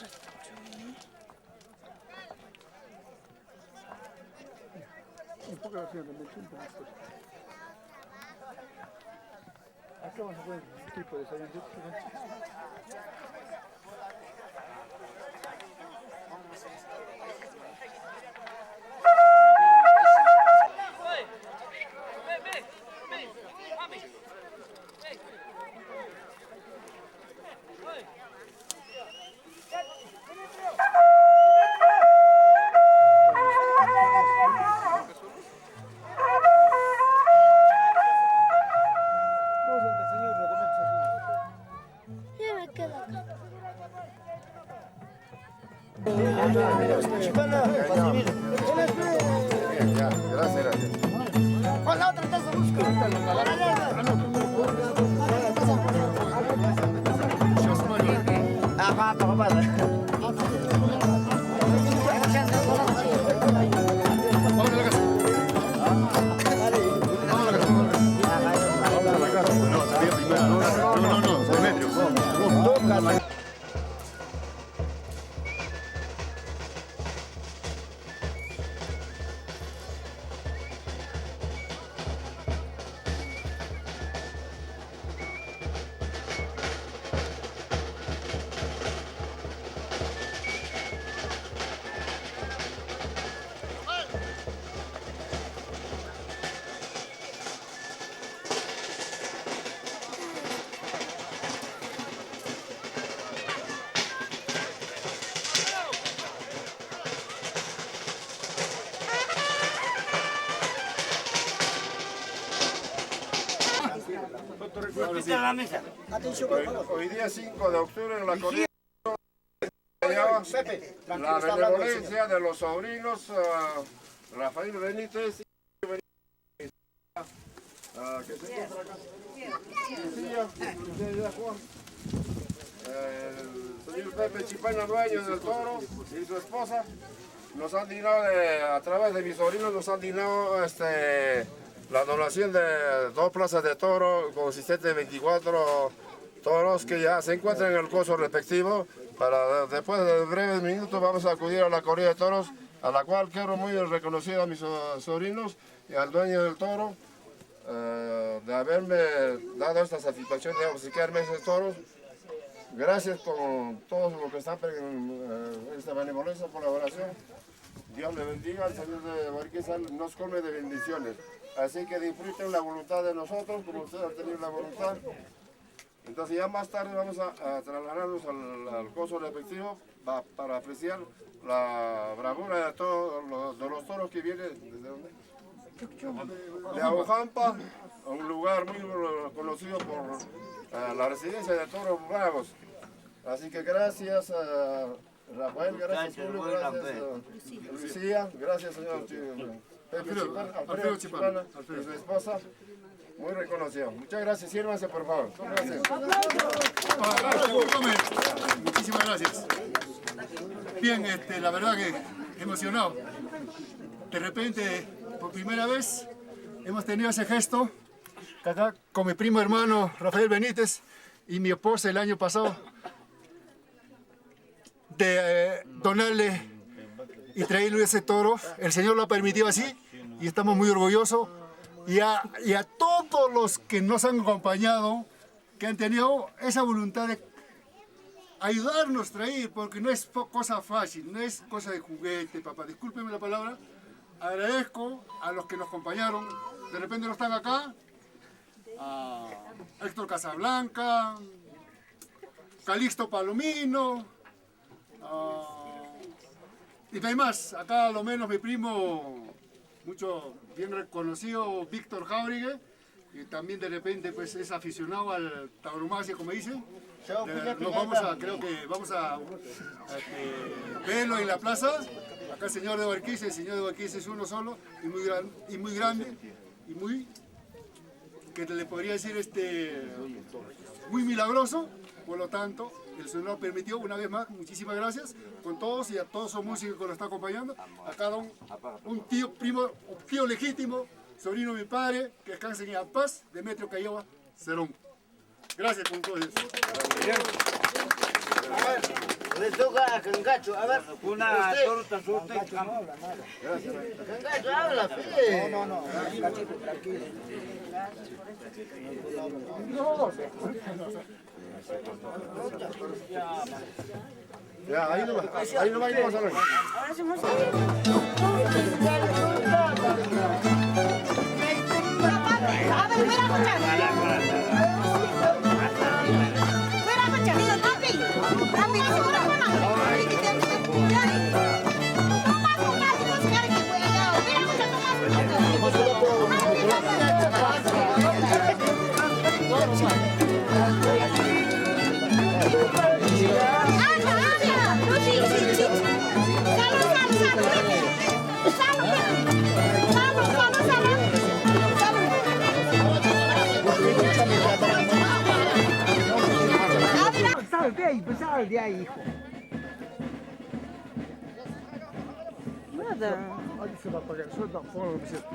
Acá vamos a ver un tipo de desayuno. Hoy día 5 de octubre en la corrida la benevolencia de los sobrinos Rafael Benítez y que se encuentra acá. El señor Pepe Chipaña, dueño del toro, y su esposa nos han dinado a través de mis sobrinos nos han dinado la donación de 2 plazas de toro consistente de 24 toros que ya se encuentran en el coso respectivo. Para después de breves minutos vamos a acudir a la corrida de toros, a la cual quiero muy reconocido a mis sobrinos y al dueño del toro de haberme dado esta satisfacción de obsequiarme esos toros. Gracias por todos los que están en esta benevolencia colaboración. Dios le bendiga, el Señor de Barquiza nos colme de bendiciones. Así que disfruten la voluntad de nosotros, como ustedes han tenido la voluntad. Entonces ya más tarde vamos a trasladarnos al coso respectivo para apreciar la bravura de todos los toros que vienen. ¿Desde dónde? De Aujampa, un lugar muy conocido por la residencia de toros bravos. Así que gracias a Rafael, gracias Julio, gracias Lucía, gracias señor Alfredo Chipana y su esposa. Muy reconocido. Muchas gracias, sírvanse por favor. Gracias. Muchísimas gracias. Bien, la verdad que emocionado. De repente, por primera vez, hemos tenido ese gesto acá con mi primo hermano Rafael Benítez y mi esposa el año pasado de donarle y traerle ese toro. El Señor lo ha permitido así y estamos muy orgullosos. Y a todos los que nos han acompañado, que han tenido esa voluntad de ayudarnos a traer, porque no es cosa fácil, no es cosa de juguete, papá, discúlpeme la palabra. Agradezco a los que nos acompañaron, de repente no están acá, a Héctor Casablanca, Calixto Palomino, y no hay más, acá a lo menos mi primo, mucho bien reconocido, Víctor Jáurigue, y también de repente pues es aficionado al tauromaquia, como dicen. Nos vamos a, creo que vamos a verlo en la plaza. Acá el señor de Barquiza es uno solo y muy grande y muy, que le podría decir muy milagroso. Por lo tanto, el Señor permitió una vez más, muchísimas gracias con todos y a todos los músicos que nos están acompañando, a cada un tío, primo, tío legítimo, sobrino de mi padre, que descansen en paz, Demetrio Cayoba Cerón. Gracias con todo eso. le toca a Cangacho. A ver, Una usted. torta suerte. Cangacho, habla, fe. No, cachito, tranquilo. Ya, ahí no vas a ver. Ahora somos a ver, mira, Sal de ahí, hijo. Nada. Ahí se va a pagar. Suelta, ponlo, me siento.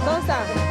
¿Dónde está?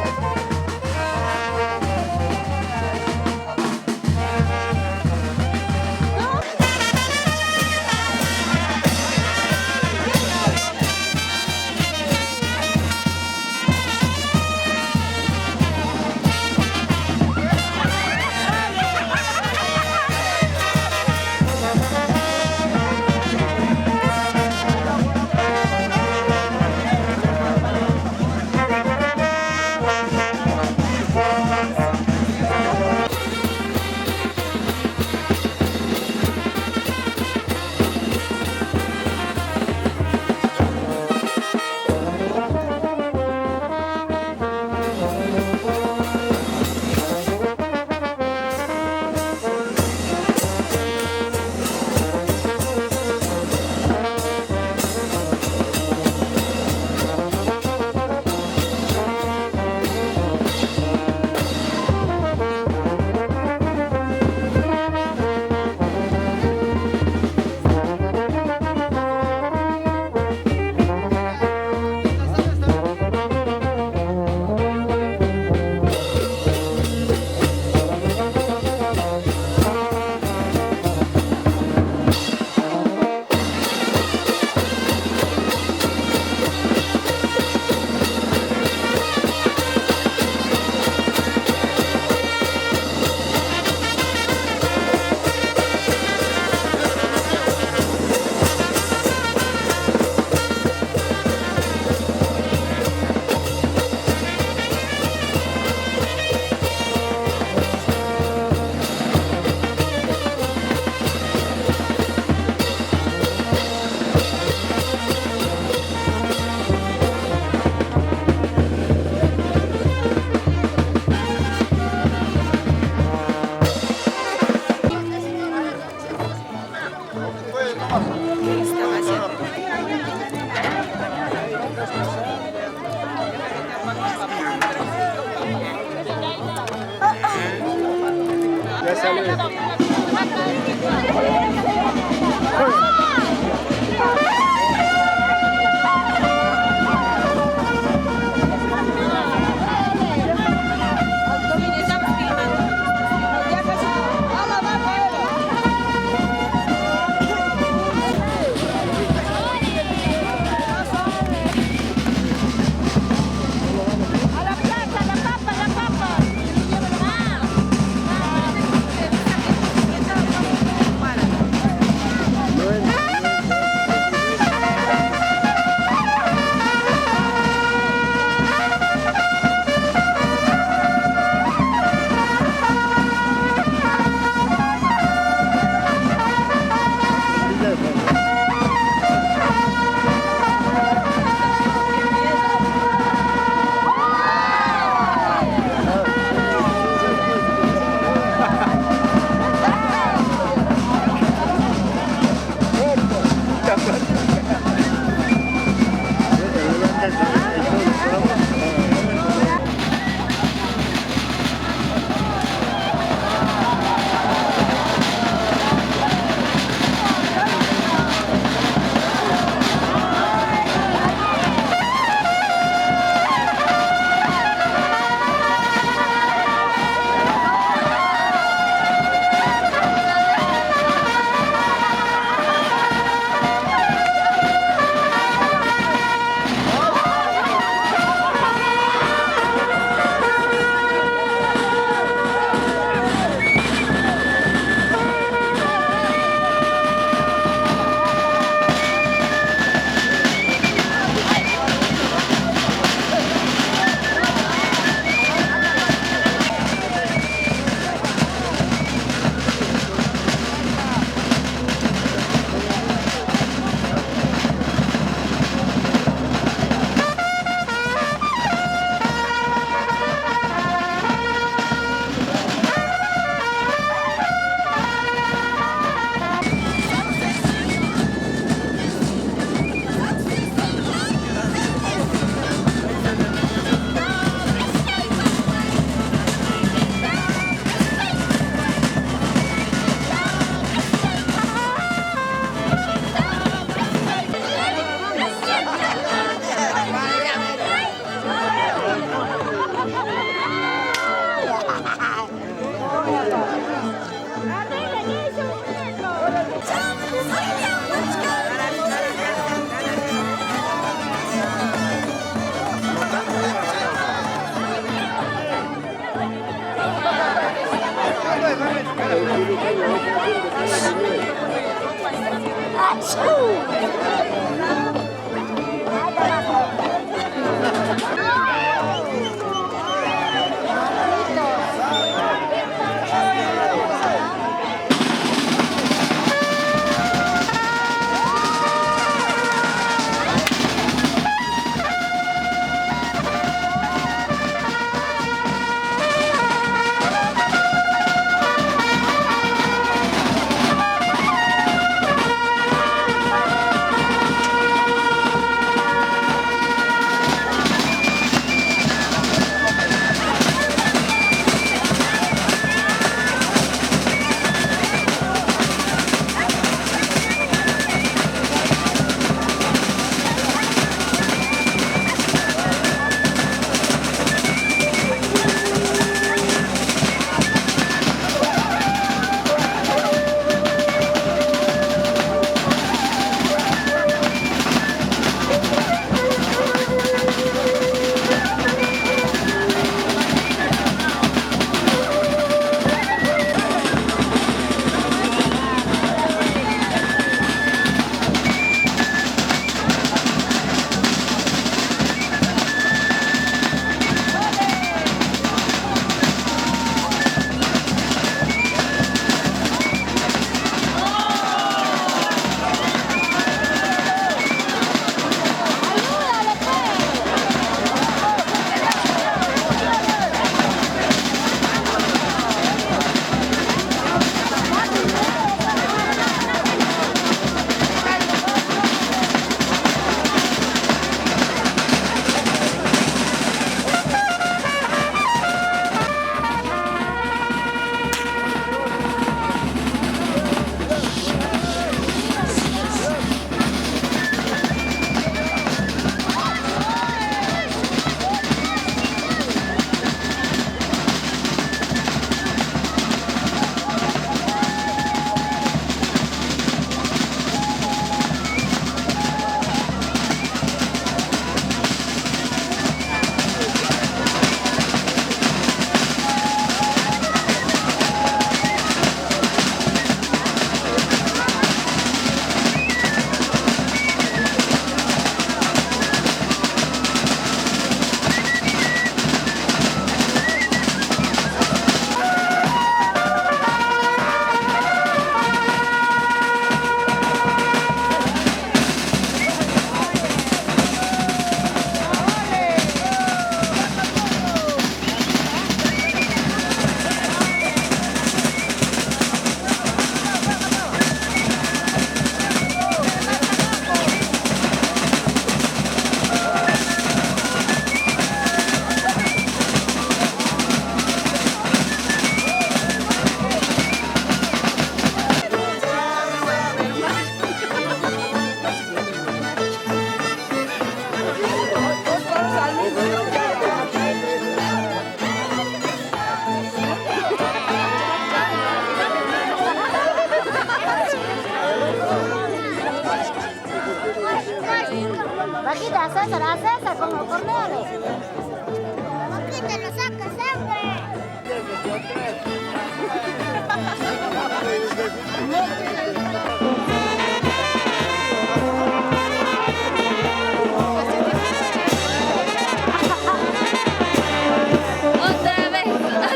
César, a César con los corneales.